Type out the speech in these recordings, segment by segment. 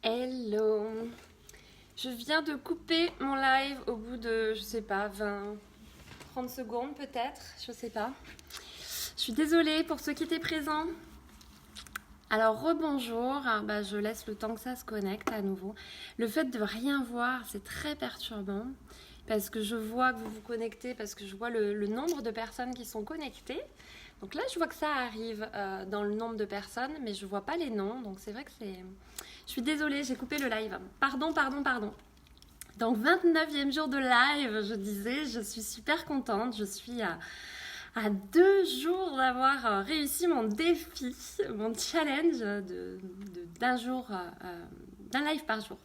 Hello. Je viens de couper mon live au bout de, je sais pas, 20, 30 secondes peut-être, je sais pas. Je suis désolée pour ceux qui étaient présents. Alors rebonjour, je laisse le temps que ça se connecte à nouveau. Le fait de rien voir, c'est très perturbant parce que je vois que vous vous connectez, parce que je vois le nombre de personnes qui sont connectées. Donc là, je vois que ça arrive dans le nombre de personnes, mais je vois pas les noms, donc c'est vrai que c'est... Je suis désolée, j'ai coupé le live. Pardon. Donc 29e jour de live, je disais, je suis super contente. Je suis à 2 jours d'avoir réussi mon défi, mon challenge d'un jour, d'un live par jour,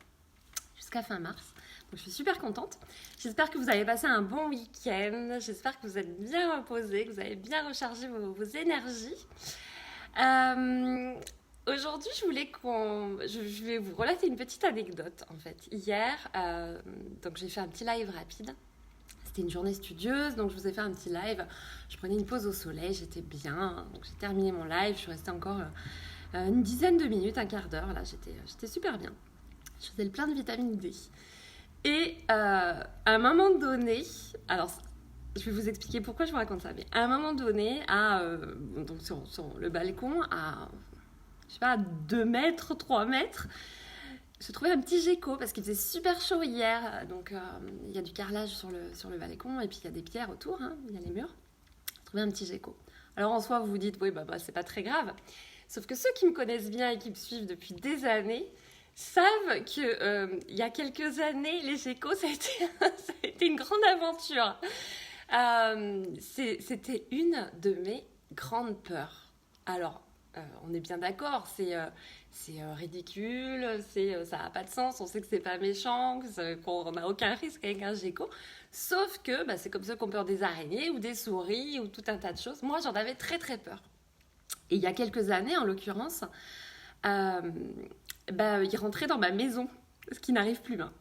jusqu'à fin mars. Donc je suis super contente. J'espère que vous avez passé un bon week-end. J'espère que vous êtes bien reposés, que vous avez bien rechargé vos énergies. Aujourd'hui, je vais vous relater une petite anecdote en fait. Hier, donc j'ai fait un petit live rapide. C'était une journée studieuse, donc je vous ai fait un petit live. Je prenais une pause au soleil, j'étais bien. Donc j'ai terminé mon live, je suis restée encore une dizaine de minutes, un quart d'heure. Là, j'étais super bien. Je faisais le plein de vitamine D. Et à un moment donné, alors je vais vous expliquer pourquoi je vous raconte ça, mais à un moment donné, donc sur le balcon, je sais pas, 2 mètres, 3 mètres, je trouvais un petit gecko parce qu'il faisait super chaud hier. Donc il y a du carrelage sur le balcon et puis il y a des pierres autour, hein, il y a les murs. J'ai trouvé un petit gecko. Alors en soi, vous vous dites, oui, c'est pas très grave. Sauf que ceux qui me connaissent bien et qui me suivent depuis des années savent que il y a quelques années, les geckos, ça a été une grande aventure. C'était une de mes grandes peurs. Alors, on est bien d'accord, c'est ridicule, ça n'a pas de sens, on sait que c'est pas méchant, qu'on n'a aucun risque avec un gecko. Sauf que c'est comme ça qu'on peur des araignées ou des souris ou tout un tas de choses. Moi, j'en avais très très peur. Et il y a quelques années, en l'occurrence, euh, il rentrait dans ma maison, ce qui n'arrive plus. Hein.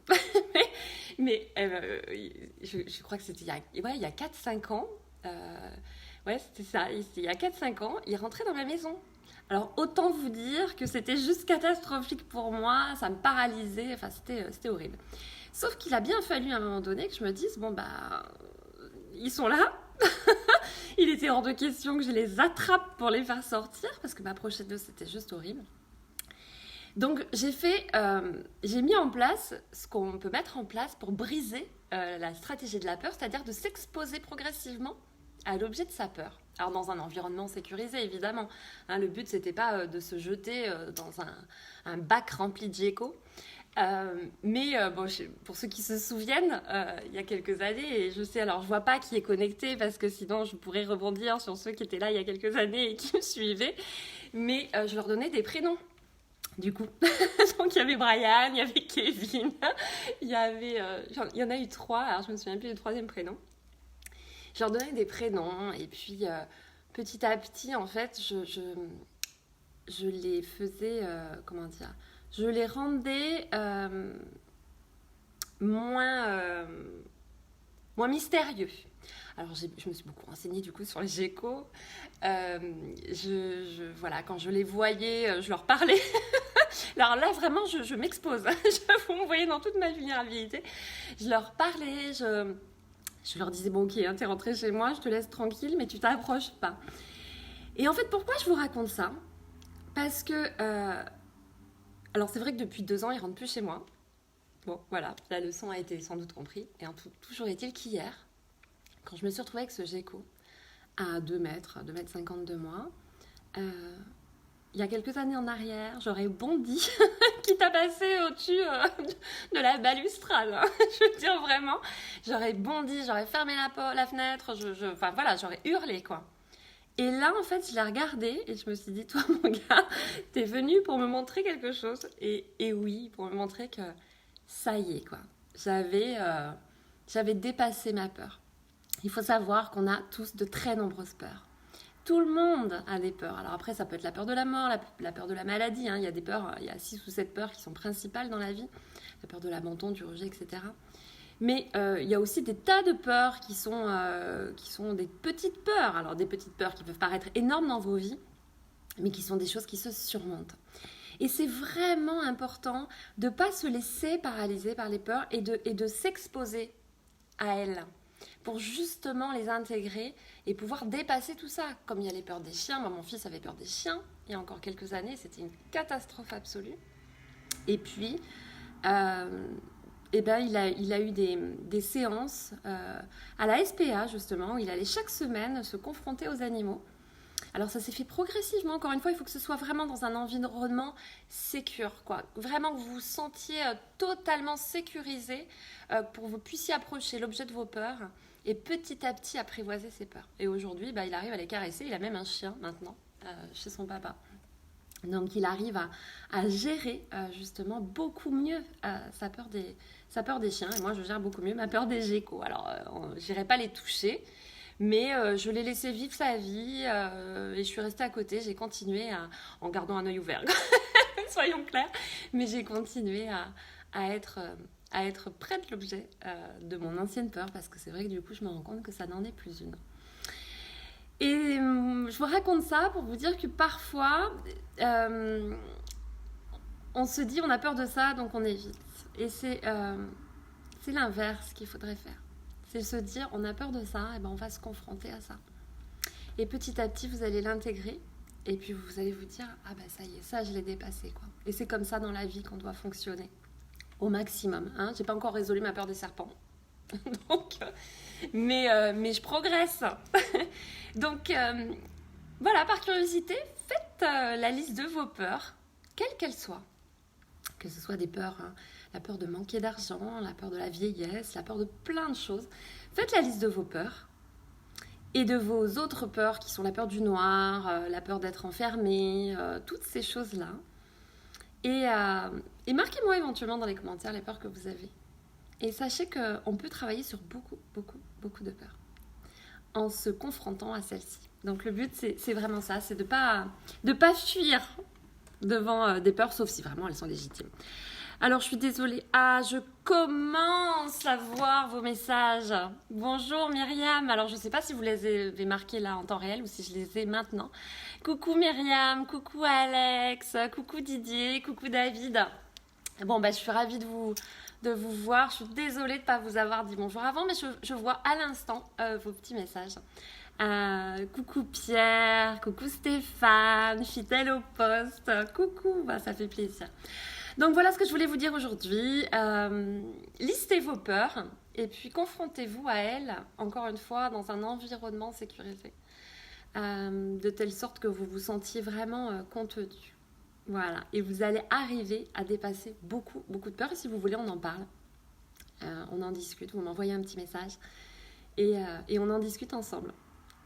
Je crois que c'était il y a 4-5 ans. Ouais, c'était ça. Il y a 4-5 ans, il rentrait dans ma maison. Alors, autant vous dire que c'était juste catastrophique pour moi, ça me paralysait, enfin, c'était horrible. Sauf qu'il a bien fallu à un moment donné que je me dise, ils sont là. Il était hors de question que je les attrape pour les faire sortir, parce que m'approcher d'eux, c'était juste horrible. Donc j'ai mis en place ce qu'on peut mettre en place pour briser la stratégie de la peur, c'est-à-dire de s'exposer progressivement à l'objet de sa peur. Alors dans un environnement sécurisé évidemment. Hein, le but c'était pas de se jeter dans un bac rempli de geckos. Pour ceux qui se souviennent, il y a quelques années, et je sais, alors je vois pas qui est connecté parce que sinon je pourrais rebondir sur ceux qui étaient là il y a quelques années et qui me suivaient, mais je leur donnais des prénoms. Du coup, donc il y avait Brian, il y avait Kevin, il y en a eu 3, alors je me souviens plus du troisième prénom. Je leur donnais des prénoms et puis petit à petit, en fait, je les faisais, comment dire, je les rendais moins, moins mystérieux. Alors je me suis beaucoup renseignée du coup sur les geckos. Voilà, quand je les voyais, je leur parlais. Alors là, vraiment, je m'expose. Vous me voyez dans toute ma vulnérabilité. Je leur parlais, je leur disais, bon ok, hein, t'es rentré chez moi, je te laisse tranquille, mais tu t'approches pas. Et en fait, pourquoi je vous raconte ça? Parce que, alors c'est vrai que depuis 2 ans, ils rentrent plus chez moi. Bon, voilà, la leçon a été sans doute comprise. Et toujours est-il qu'hier, quand je me suis retrouvée avec ce gecko, à 2 mètres, 2 mètres 50 de moi, il y a quelques années en arrière, j'aurais bondi, quitte à passer au-dessus de la balustrade. Hein. Je veux dire vraiment, j'aurais bondi, j'aurais fermé la fenêtre, enfin voilà, j'aurais hurlé quoi. Et là, en fait, je l'ai regardé et je me suis dit, toi, mon gars, t'es venu pour me montrer quelque chose. Et oui, pour me montrer que ça y est, quoi. J'avais dépassé ma peur. Il faut savoir qu'on a tous de très nombreuses peurs. Tout le monde a des peurs. Alors après, ça peut être la peur de la mort, la peur de la maladie. Hein. Il y a des peurs, il y a 6 ou 7 peurs qui sont principales dans la vie. La peur de l'abandon, du rejet, etc. Mais il y a aussi des tas de peurs qui sont des petites peurs. Alors des petites peurs qui peuvent paraître énormes dans vos vies, mais qui sont des choses qui se surmontent. Et c'est vraiment important de ne pas se laisser paralyser par les peurs et de s'exposer à elles pour justement les intégrer et pouvoir dépasser tout ça. Comme il y a les peurs des chiens, moi mon fils avait peur des chiens il y a encore quelques années, c'était une catastrophe absolue. Et puis, il a eu des séances à la SPA justement, où il allait chaque semaine se confronter aux animaux. Alors ça s'est fait progressivement, encore une fois, il faut que ce soit vraiment dans un environnement sécure, quoi. Vraiment que vous vous sentiez totalement sécurisé pour que vous puissiez approcher l'objet de vos peurs et petit à petit apprivoiser ses peurs. Et aujourd'hui, il arrive à les caresser, il a même un chien maintenant chez son papa. Donc il arrive à gérer justement beaucoup mieux sa peur des chiens. Et moi je gère beaucoup mieux ma peur des geckos. Alors je n'irai pas les toucher, mais je l'ai laissé vivre sa vie et je suis restée à côté. J'ai continué en gardant un œil ouvert, soyons clairs. Mais j'ai continué à être près de l'objet de mon ancienne peur, parce que c'est vrai que du coup je me rends compte que ça n'en est plus une. Et je vous raconte ça pour vous dire que parfois, on se dit on a peur de ça, donc on évite. Et c'est l'inverse qu'il faudrait faire. C'est se dire on a peur de ça, et on va se confronter à ça. Et petit à petit, vous allez l'intégrer. Et puis vous allez vous dire ah ça y est, ça je l'ai dépassé, quoi. Et c'est comme ça dans la vie qu'on doit fonctionner au maximum. J'ai pas encore résolu ma peur des serpents. Donc, mais je progresse. Donc voilà, par curiosité, faites la liste de vos peurs, quelles qu'elles soient. Que ce soit des peurs, la peur de manquer d'argent, la peur de la vieillesse, la peur de plein de choses. Faites la liste de vos peurs et de vos autres peurs qui sont la peur du noir, la peur d'être enfermé, toutes ces choses-là. Et marquez-moi éventuellement dans les commentaires les peurs que vous avez. Et sachez qu'on peut travailler sur beaucoup, beaucoup, beaucoup de peurs en se confrontant à celles-ci. Donc le but, c'est vraiment ça, c'est de pas fuir devant des peurs, sauf si vraiment elles sont légitimes. Alors je suis désolée, je commence à voir vos messages. Bonjour Myriam, alors je ne sais pas si vous les avez marqués là en temps réel ou si je les ai maintenant. Coucou Myriam, coucou Alex, coucou Didier, coucou David. Bon, je suis ravie de vous voir. Je suis désolée de ne pas vous avoir dit bonjour avant, mais je vois à l'instant vos petits messages. Coucou Pierre, coucou Stéphane, fidèle au poste, coucou, ça fait plaisir. Donc voilà ce que je voulais vous dire aujourd'hui. Listez vos peurs et puis confrontez-vous à elles, encore une fois, dans un environnement sécurisé, de telle sorte que vous vous sentiez vraiment contenu. Voilà, et vous allez arriver à dépasser beaucoup, beaucoup de peurs. Et si vous voulez, on en parle. On en discute, vous m'envoyez un petit message et on en discute ensemble.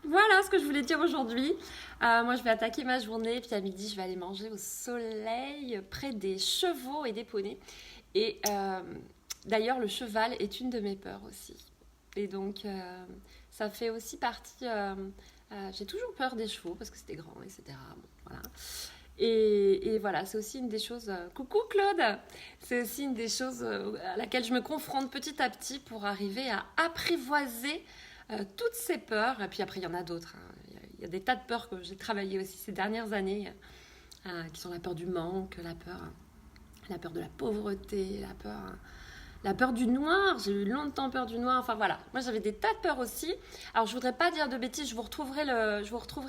Voilà ce que je voulais dire aujourd'hui. Moi, je vais attaquer ma journée, puis à midi, je vais aller manger au soleil près des chevaux et des poneys. Et d'ailleurs, le cheval est une de mes peurs aussi. Et donc, ça fait aussi partie... j'ai toujours peur des chevaux parce que c'était grand, etc. Bon, voilà. Et voilà, c'est aussi une des choses... coucou Claude! C'est aussi une des choses à laquelle je me confronte petit à petit pour arriver à apprivoiser toutes ces peurs. Et puis après, il y en a d'autres. Il y a des tas de peurs que j'ai travaillées aussi ces dernières années, qui sont la peur du manque, la peur de la pauvreté, la peur du noir. J'ai eu longtemps peur du noir. Enfin voilà, moi j'avais des tas de peurs aussi. Alors je voudrais pas dire de bêtises, je vous retrouverai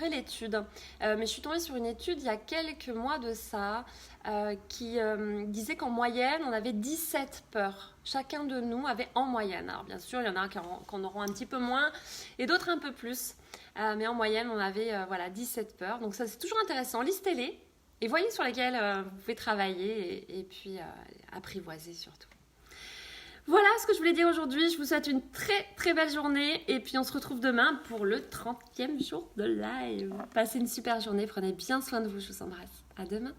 l'étude. Mais je suis tombée sur une étude il y a quelques mois de ça qui disait qu'en moyenne, on avait 17 peurs. Chacun de nous avait en moyenne. Alors bien sûr, il y en a qui en auront un petit peu moins et d'autres un peu plus. Mais en moyenne, on avait 17 peurs. Donc ça, c'est toujours intéressant. Listez-les et voyez sur lesquelles vous pouvez travailler et puis apprivoiser surtout. Voilà ce que je voulais dire aujourd'hui. Je vous souhaite une très très belle journée et puis on se retrouve demain pour le 30e jour de live. Passez une super journée, prenez bien soin de vous, je vous embrasse. À demain.